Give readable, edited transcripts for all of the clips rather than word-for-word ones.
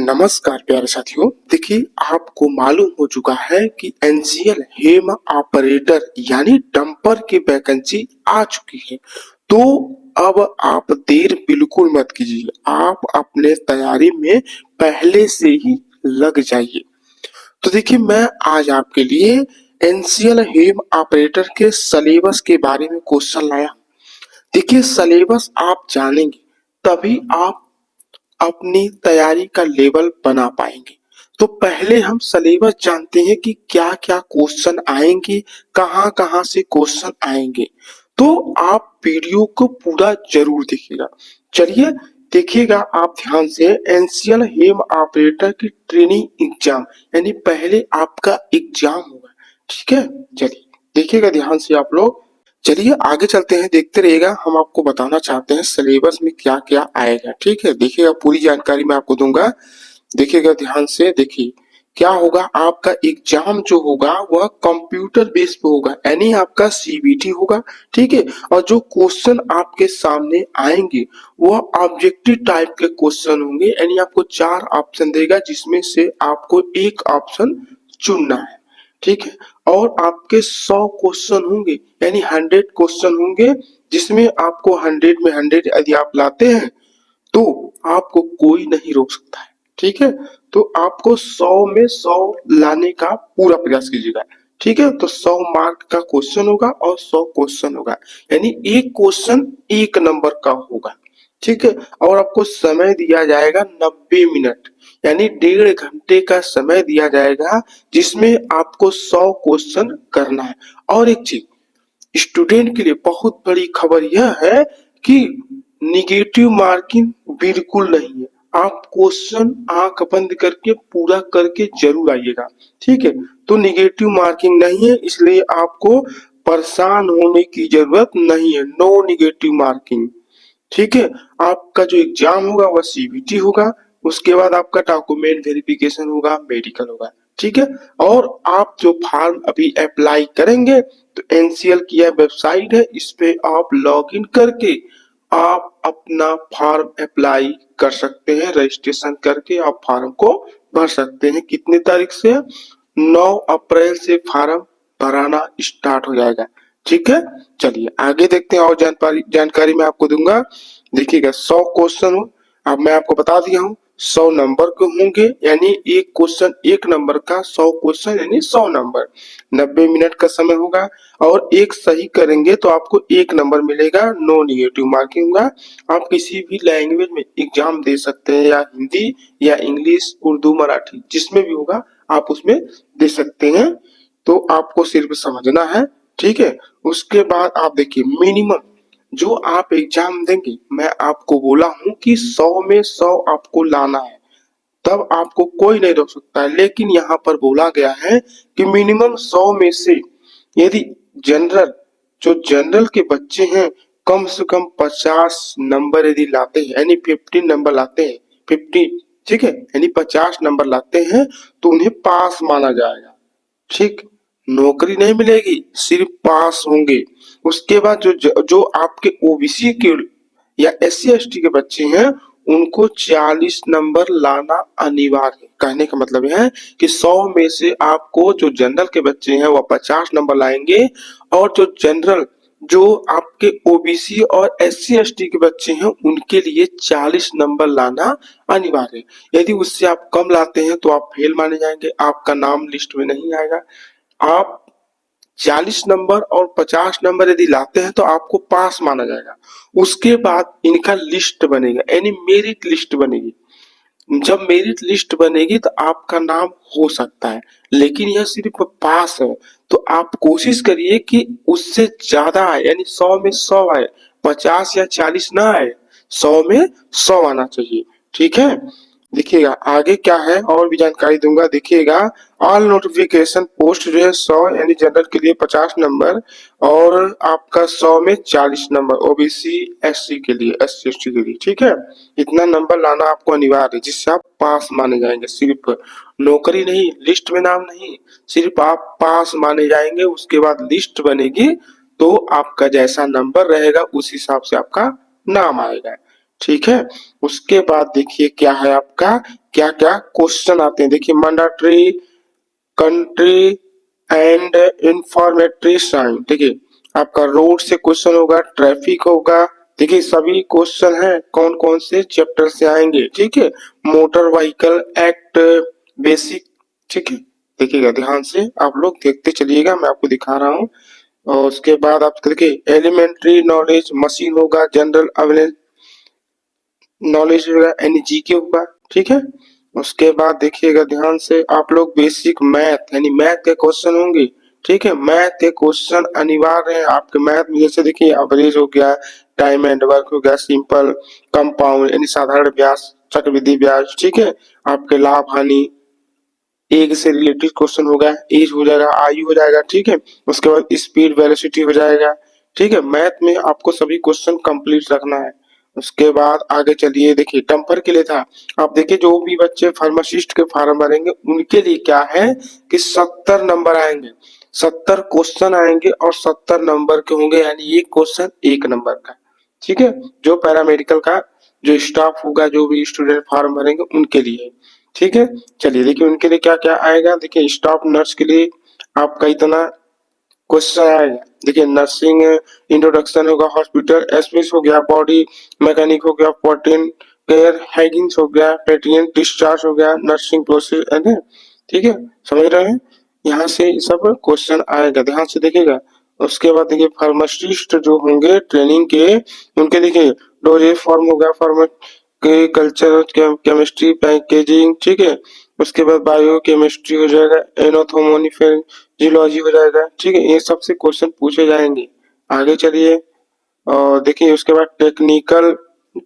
नमस्कार प्यारे साथियों। देखिए, आपको मालूम हो चुका है कि एनसीएल हेम ऑपरेटर यानी डंपर की वैकेंसी आ चुकी है। तो अब आप देर बिल्कुल मत कीजिए, आप अपने तैयारी में पहले से ही लग जाइए। तो देखिए, मैं आज आपके लिए एनसीएल हेम ऑपरेटर के सिलेबस के बारे में क्वेश्चन लाया। देखिए, सिलेबस आप जानेंगे तभी आप अपनी तैयारी का लेवल बना पाएंगे। तो पहले हम सिलेबस जानते हैं कि क्या क्या क्वेश्चन आएंगे, कहाँ कहाँ से क्वेश्चन आएंगे। तो आप वीडियो को पूरा जरूर देखिएगा। चलिए देखिएगा आप ध्यान से। एनसीएल हेम ऑपरेटर की ट्रेनिंग एग्जाम यानी पहले आपका एग्जाम होगा, ठीक है। चलिए देखिएगा ध्यान से आप लोग। चलिए आगे चलते हैं, देखते रहिएगा। हम आपको बताना चाहते हैं सिलेबस में क्या क्या आएगा, ठीक है। देखिएगा पूरी जानकारी मैं आपको दूंगा, देखिएगा ध्यान से। देखिए क्या होगा, आपका एग्जाम जो होगा वह कंप्यूटर बेस पे होगा, यानी आपका सीबीटी होगा, ठीक है। और जो क्वेश्चन आपके सामने आएंगे वह ऑब्जेक्टिव टाइप के क्वेश्चन होंगे, यानी आपको 4 ऑप्शन देगा जिसमें से आपको एक ऑप्शन चुनना है, ठीक है। और आपके 100 क्वेश्चन होंगे, यानी 100 क्वेश्चन होंगे, जिसमें आपको 100 में 100 यदि आप लाते हैं तो आपको कोई नहीं रोक सकता है, ठीक है। तो आपको 100 में 100 लाने का पूरा प्रयास कीजिएगा, ठीक है। तो 100 मार्क का क्वेश्चन होगा और 100 क्वेश्चन होगा, यानी एक क्वेश्चन 1 नंबर का होगा, ठीक है। और आपको समय दिया जाएगा 90 मिनट, यानी 1.5 घंटे का समय दिया जाएगा, जिसमें आपको 100 क्वेश्चन करना है। और एक चीज स्टूडेंट के लिए बहुत बड़ी खबर यह है कि निगेटिव मार्किंग बिल्कुल नहीं है। आप क्वेश्चन आंख बंद करके पूरा करके जरूर आइएगा, ठीक है। तो निगेटिव मार्किंग नहीं है, इसलिए आपको परेशान होने की जरूरत नहीं है। नो निगेटिव मार्किंग, ठीक है। आपका जो एग्जाम होगा वह सीबीटी होगा, उसके बाद आपका डॉक्यूमेंट वेरिफिकेशन होगा, मेडिकल होगा, ठीक है। और आप जो फॉर्म अभी अप्लाई करेंगे तो एनसीएल की यह वेबसाइट है, इस पे आप लॉगिन करके आप अपना फॉर्म अप्लाई कर सकते हैं। रजिस्ट्रेशन करके आप फॉर्म को भर सकते हैं। कितनी तारीख से? 9 अप्रैल से फॉर्म भराना स्टार्ट हो जाएगा, ठीक है। चलिए आगे देखते हैं और जानकारी मैं आपको दूंगा। देखिएगा 100 क्वेश्चन हो, अब मैं आपको बता दिया हूँ 100 नंबर के होंगे, यानी एक क्वेश्चन 1 नंबर का, 100 क्वेश्चन यानी 100 नंबर। 90 मिनट का समय होगा और एक सही करेंगे तो आपको 1 नंबर मिलेगा। नो निगेटिव मार्किंग होगा। आप किसी भी लैंग्वेज में एग्जाम दे सकते हैं, या हिंदी या इंग्लिश, उर्दू, मराठी, जिसमें भी होगा आप उसमें दे सकते हैं। तो आपको सिर्फ समझना है, ठीक है। उसके बाद आप देखिए मिनिमम जो आप एग्जाम देंगे, मैं आपको बोला हूं कि 100 में 100 आपको लाना है, तब आपको कोई नहीं रोक सकता है। लेकिन यहाँ पर बोला गया है कि मिनिमम 100 में से यदि जनरल जो जनरल के बच्चे हैं कम से कम 50 नंबर यदि लाते हैं, यानी 50 नंबर लाते हैं, 50, ठीक है, यानी 50 नंबर लाते हैं तो उन्हें पास माना जाएगा, ठीक। नौकरी नहीं मिलेगी, सिर्फ पास होंगे। उसके बाद जो आपके ओबीसी के या एससी एसटी के बच्चे हैं उनको 40 नंबर लाना अनिवार्य है। कहने का मतलब यह है कि 100 में से आपको जो जनरल के बच्चे हैं वह 50 नंबर लाएंगे, और जो जनरल जो आपके ओबीसी और एससी एसटी के बच्चे हैं उनके लिए 40 नंबर लाना अनिवार्य है। यदि उससे आप कम लाते हैं तो आप फेल माने जाएंगे, आपका नाम लिस्ट में नहीं आएगा। आप 40 नंबर और 50 नंबर यदि लाते हैं तो आपको पास माना जाएगा। उसके बाद इनका लिस्ट बनेगा, यानी मेरिट लिस्ट बनेगी। जब मेरिट लिस्ट बनेगी तो आपका नाम हो सकता है, लेकिन यह सिर्फ पास है। तो आप कोशिश करिए कि उससे ज्यादा आए, यानी 100 में 100 आए, 50 या 40 ना आए, 100 में 100 आना चाहिए, ठीक है। देखिएगा आगे क्या है और भी जानकारी दूंगा। देखिएगा ऑल नोटिफिकेशन पोस्ट जो है 100 यानी जनरल के लिए 50 नंबर, और आपका 100 में 40 नंबर ओबीसी एससी के लिए, एससी एसटी के लिए, ठीक है। इतना नंबर लाना आपको अनिवार्य है, जिससे आप पास माने जाएंगे। सिर्फ नौकरी नहीं, लिस्ट में नाम नहीं, सिर्फ आप पास माने जाएंगे। उसके बाद लिस्ट बनेगी तो आपका जैसा नंबर रहेगा उस हिसाब से आपका नाम आएगा, ठीक है। उसके बाद देखिए क्या है आपका, क्या क्या क्वेश्चन आते हैं। देखिए mandatory, country and informatory sign. देखिए आपका रोड से क्वेश्चन होगा, ट्रैफिक होगा। देखिए सभी क्वेश्चन हैं कौन कौन से चैप्टर से आएंगे, ठीक है। मोटर व्हीकल एक्ट बेसिक, ठीक है। देखिएगा ध्यान से आप लोग देखते चलिएगा, मैं आपको दिखा रहा हूँ। और उसके बाद आप देखिए एलिमेंट्री नॉलेज, मशीन होगा, जनरल अवेलेंस नॉलेज होगा, यानी जीके होगा, ठीक है। उसके बाद देखिएगा ध्यान से आप लोग बेसिक मैथ यानी मैथ के क्वेश्चन होंगे, ठीक है। मैथ के क्वेश्चन अनिवार्य है आपके मैथ में। जैसे देखिए एवरेज हो गया, टाइम एंड वर्क हो गया, सिंपल कंपाउंड यानी साधारण ब्याज, चक्रवृद्धि ब्याज, ठीक है। आपके लाभ हानि, एज से रिलेटेड क्वेश्चन होगा, एज हो जाएगा, आयु हो जाएगा, ठीक है। उसके बाद स्पीड वेलोसिटी हो जाएगा, ठीक है। मैथ में आपको सभी क्वेश्चन कंप्लीट रखना है। उसके बाद आगे चलिए, देखिए डंपर के लिए था। आप देखिए जो भी बच्चे फार्मासिस्ट के फॉर्म भरेंगे उनके लिए क्या है कि 70 नंबर आएंगे, 70 क्वेश्चन आएंगे और 70 नंबर के होंगे, यानी एक क्वेश्चन 1 नंबर का, ठीक है। जो पैरामेडिकल का जो स्टाफ होगा, जो भी स्टूडेंट फॉर्म भरेंगे उनके लिए, ठीक है। चलिए देखिए उनके लिए क्या क्या आएगा। देखिए स्टाफ नर्स के लिए आपका इतना क्वेश्चन आएगा। देखिए नर्सिंग इंट्रोडक्शन होगा, हॉस्पिटल एस्पेस हो गया, बॉडी मैकेनिक हो गया, प्रोटीन केयर हाइजीन हो गया, पेटियन डिस्चार्ज हो गया, नर्सिंग प्रोसेस है, ठीक है। समझ रहे हैं, यहाँ से सब क्वेश्चन आएगा, ध्यान से देखिएगा। उसके बाद देखिए फार्मासिस्ट जो होंगे ट्रेनिंग के, उनके देखिए डोजेज फॉर्म हो गया, फार्मा के कल्चर, केमिस्ट्री, पैकेजिंग, ठीक है। उसके बाद बायो केमिस्ट्री हो जाएगा, एनाटॉमी जियोलॉजी हो जाएगा, ठीक है। ये सबसे क्वेश्चन पूछे जाएंगे। आगे चलिए और देखिए उसके बाद टेक्निकल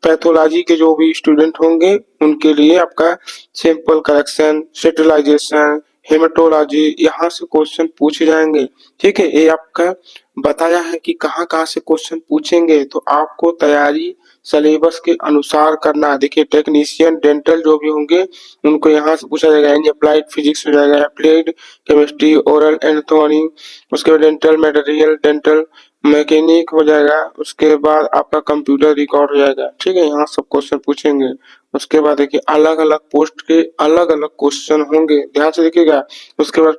पैथोलॉजी के जो भी स्टूडेंट होंगे उनके लिए आपका सैंपल कलेक्शन, स्टेरिलाइजेशन, हेमेटोलॉजी, यहाँ से क्वेश्चन पूछे जाएंगे, ठीक है। ये आपका बताया है कि कहाँ कहाँ से क्वेश्चन पूछेंगे, तो आपको तैयारी सिलेबस के अनुसार करना है। देखिए टेक्नीशियन डेंटल जो भी होंगे उनको यहाँ से पूछा जाएगा, यानी अप्लाइड फिजिक्स हो जाएगा, अप्लाइड केमिस्ट्री, ओरल एनाटॉमी, उसके बाद डेंटल मटेरियल, डेंटल मैकेनिक हो जाएगा। उसके बाद आपका कंप्यूटर रिकॉर्ड हो जाएगा, ठीक है। यहाँ सब क्वेश्चन पूछेंगे। उसके बाद देखिए अलग अलग पोस्ट के अलग अलग क्वेश्चन होंगे, ध्यान से देखिएगा। उसके बाद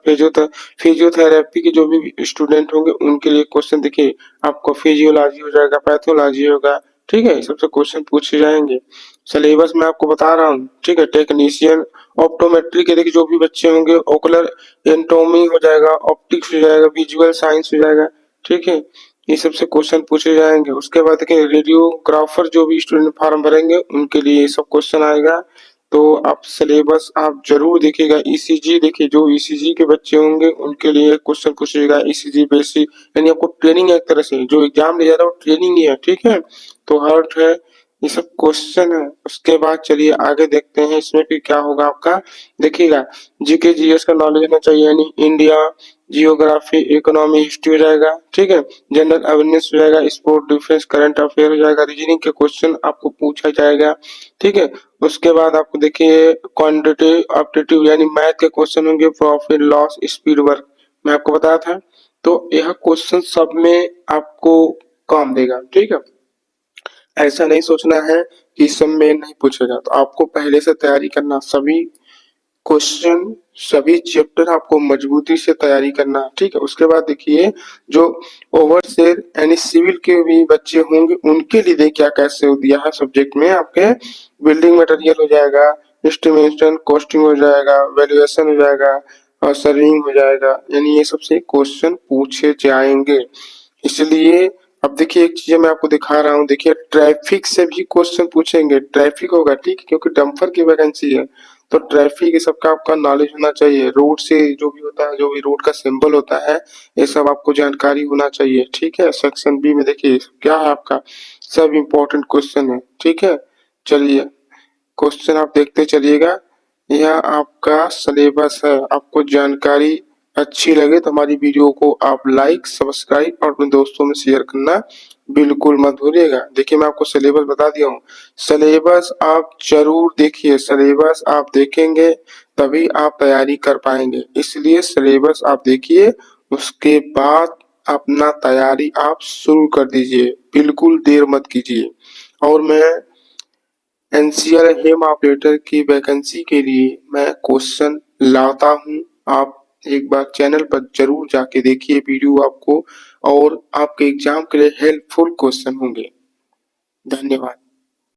फिजियोथेरेपी के जो भी स्टूडेंट होंगे उनके लिए क्वेश्चन देखिए आपको फिजियोलॉजी हो जाएगा, पैथोलॉजी होगा, ठीक है। सबसे क्वेश्चन पूछे जाएंगे। सिलेबस मैं आपको बता रहा हूँ, ठीक है। टेक्नीशियन ऑप्टोमेट्री के देखिए जो भी बच्चे होंगे, ओकुलर एंटोमी हो जाएगा, ऑप्टिक्स हो जाएगा, विजुअल साइंस हो जाएगा, ठीक है। ये सबसे क्वेश्चन पूछे जाएंगे। उसके बाद देखिए रेडियोग्राफर जो भी स्टूडेंट फॉर्म भरेंगे उनके लिए ये सब क्वेश्चन आएगा। तो आप सिलेबस आप जरूर देखिएगा। ईसीजी देखिए जो ईसीजी के बच्चे होंगे उनके लिए क्वेश्चन पूछेगा, ईसीजी बेसिक, यानी आपको ट्रेनिंग है एक तरह से, जो एग्जाम ले जा रहा है वो ट्रेनिंग ही है, ठीक है। तो हार्ट है, ये सब क्वेश्चन है। उसके बाद चलिए आगे देखते हैं इसमें फिर क्या होगा आपका। देखिएगा जीके जीएस का नॉलेज होना चाहिए, यानी इंडिया, जियोग्राफी, इकोनॉमी, हिस्ट्री हो जाएगा, ठीक है। जनरल अवेयरनेस हो जाएगा, स्पोर्ट, डिफेंस, करंट अफेयर हो जाएगा, रीजनिंग के क्वेश्चन आपको पूछा जाएगा, ठीक है। उसके बाद आपको देखिए क्वांटिटेटिव एप्टीट्यूड यानी मैथ के क्वेश्चन होंगे, प्रॉफिट लॉस, स्पीड वर्क, मैं आपको बताया था। तो यह क्वेश्चन सब में आपको काम देगा, ठीक है। ऐसा नहीं सोचना है कि सब में नहीं पूछेगा, तो आपको पहले से तैयारी करना, सभी क्वेश्चन सभी चैप्टर आपको मजबूती से तैयारी करना, ठीक है। उसके बाद देखिए जो ओवरसेयर यानी सिविल के भी बच्चे होंगे उनके लिए क्या कैसे दिया है सब्जेक्ट में आपके, बिल्डिंग मटेरियल हो जाएगा, एस्टिमेशन कॉस्टिंग हो जाएगा, वैल्यूएशन हो जाएगा और सर्विंग हो जाएगा, यानी ये सबसे क्वेश्चन पूछे जाएंगे। इसलिए अब देखिए एक चीज मैं आपको दिखा रहा हूँ। देखिए ट्रैफिक से भी क्वेश्चन पूछेंगे, ट्रैफिक होगा, ठीक है, क्योंकि डंपर की वैकेंसी है। तो ट्रैफिक ये सबका आपका नॉलेज होना चाहिए। रोड से जो भी होता है, जो भी रोड का सिंबल होता है, ये सब आपको जानकारी होना चाहिए, ठीक है। सेक्शन बी में देखिए क्या है आपका, सब इम्पोर्टेंट क्वेश्चन है, ठीक है। चलिए क्वेश्चन आप देखते चलिएगा। यह आपका सिलेबस है। आपको जानकारी अच्छी लगे तो हमारी वीडियो को आप लाइक, सब्सक्राइब और अपने दोस्तों में शेयर करना बिल्कुल मत भूलिएगा। देखिए मैं आपको सिलेबस बता दिया हूँ, सिलेबस आप जरूर देखिए। सिलेबस आप देखेंगे तभी आप तैयारी कर पाएंगे, इसलिए सिलेबस आप देखिए, उसके बाद अपना तैयारी आप शुरू कर दीजिए, बिल्कुल देर मत कीजिए। और मैं एनसीएल हेम ऑपरेटर की वैकेंसी के लिए मैं क्वेश्चन लाता हूँ। आप एक बार चैनल पर जरूर जाके देखिए वीडियो, आपको और आपके एग्जाम के लिए हेल्पफुल क्वेश्चन होंगे। धन्यवाद।